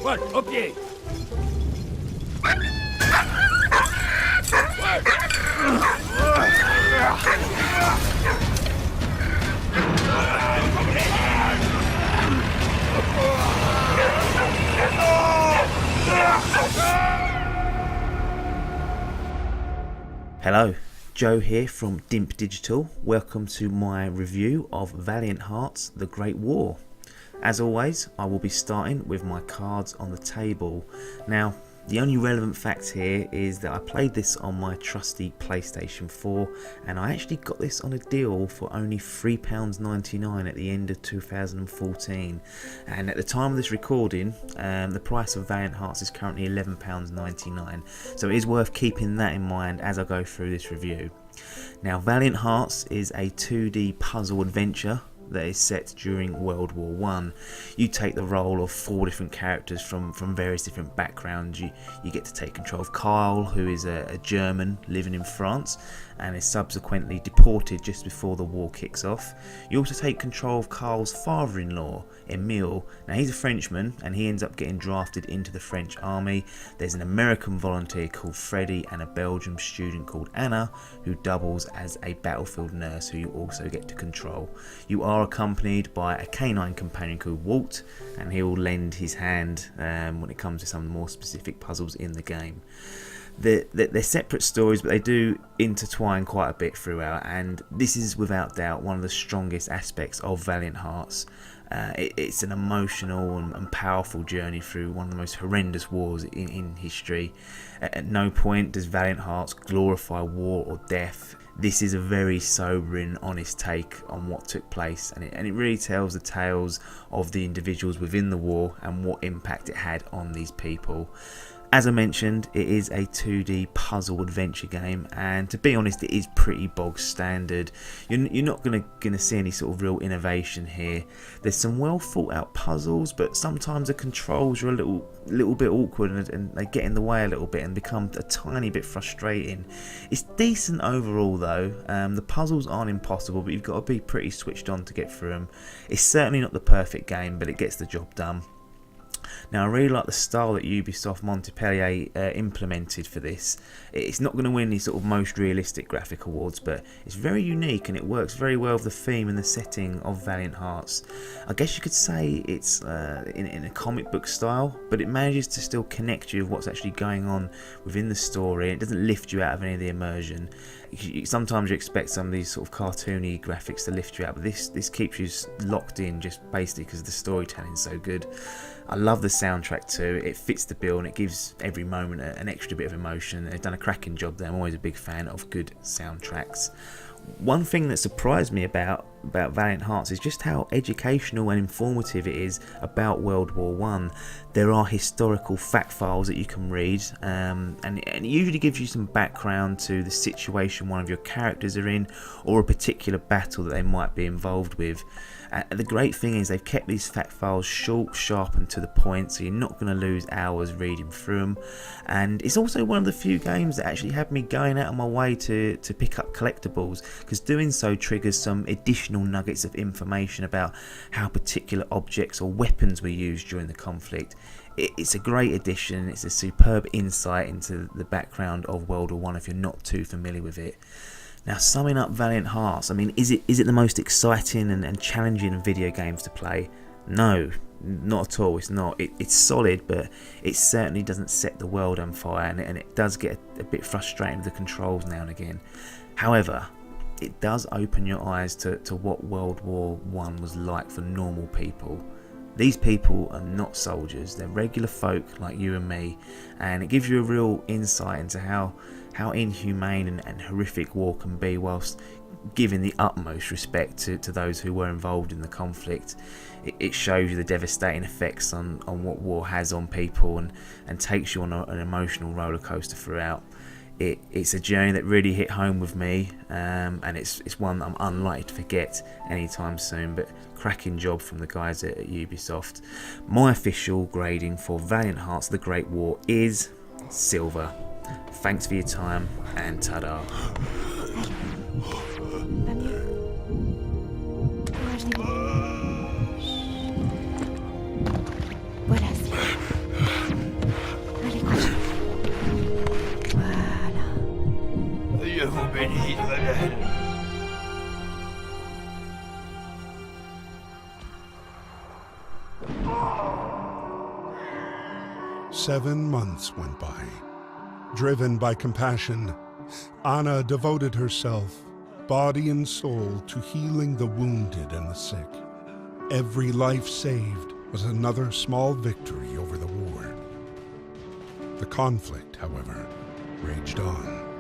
Вот, окей. Hello, Joe here from Dimp Digital. Welcome to my review of Valiant Hearts: The Great War. As always, I will be starting with my cards on the table. Now, the only relevant fact here is that I played this on my trusty PlayStation 4 and I actually got this on a deal for only £3.99 at the end of 2014, and at the time of this recording the price of Valiant Hearts is currently £11.99, so it is worth keeping that in mind as I go through this review. Now, Valiant Hearts is a 2D puzzle adventure that is set during World War One. You take the role of 4 different characters from various different backgrounds. You get to take control of Kyle, who is a German living in France and is subsequently deported just before the war kicks off. You also take control of Kyle's father-in-law, Emile. Now, he's a Frenchman and he ends up getting drafted into the French army. There's an American volunteer called Freddie and a Belgian student called Anna who doubles as a battlefield nurse who you also get to control. You are accompanied by a canine companion called Walt, and he will lend his hand when it comes to some more specific puzzles in the game. They're separate stories, but they do intertwine quite a bit throughout, and this is without doubt one of the strongest aspects of Valiant Hearts. It's an emotional and powerful journey through one of the most horrendous wars in history. At no point does Valiant Hearts glorify war or death. This is a very sobering, honest take on what took place, and it really tells the tales of the individuals within the war and what impact it had on these people. As I mentioned, it is a 2D puzzle adventure game, and to be honest, it is pretty bog standard. You're not gonna see any sort of real innovation here. There's some well thought out puzzles, but sometimes the controls are a little bit awkward and they get in the way a little bit and become a tiny bit frustrating. It's decent overall though. The puzzles aren't impossible, but you've got to be pretty switched on to get through them. It's certainly not the perfect game, but it gets the job done. Now, I really like the style that Ubisoft Montpellier implemented for this. It's not going to win the sort of most realistic graphic awards, but it's very unique and it works very well with the theme and the setting of Valiant Hearts. I guess you could say it's in a comic book style, but it manages to still connect you with what's actually going on within the story. It doesn't lift you out of any of the immersion. Sometimes you expect some of these sort of cartoony graphics to lift you out, but this keeps you locked in just basically because the storytelling's so good. I love the soundtrack too. It fits the bill and it gives every moment an extra bit of emotion. They've done a cracking job there. I'm always a big fan of good soundtracks. One thing that surprised me about Valiant Hearts is just how educational and informative it is about World War One. There are historical fact files that you can read, and it usually gives you some background to the situation one of your characters are in, or a particular battle that they might be involved with. The great thing is they've kept these fact files short, sharp and to the point, so you're not going to lose hours reading through them. And it's also one of the few games that actually had me going out of my way to pick up collectibles, because doing so triggers some additional nuggets of information about how particular objects or weapons were used during the conflict. It's a great addition. It's a superb insight into the background of World War One if you're not too familiar with it. Now, summing up Valiant Hearts, I mean, is it the most exciting and challenging video games to play? No, not at all. It's not. It's solid, but it certainly doesn't set the world on fire, and it does get a bit frustrating with the controls now and again. However, it does open your eyes to what World War One was like for normal people. These people are not soldiers, they're regular folk like you and me, and it gives you a real insight into how inhumane and horrific war can be, whilst giving the utmost respect to those who were involved in the conflict. It shows you the devastating effects on what war has on people, and takes you on an emotional roller coaster throughout. It's a journey that really hit home with me, and it's one that I'm unlikely to forget anytime soon. But cracking job from the guys at Ubisoft. My official grading for Valiant Hearts: The Great War is silver. Thanks for your time, and ta-da. Voilà. 7 months went by. Driven by compassion, Anna devoted herself, body and soul, to healing the wounded and the sick. Every life saved was another small victory over the war. The conflict, however, raged on.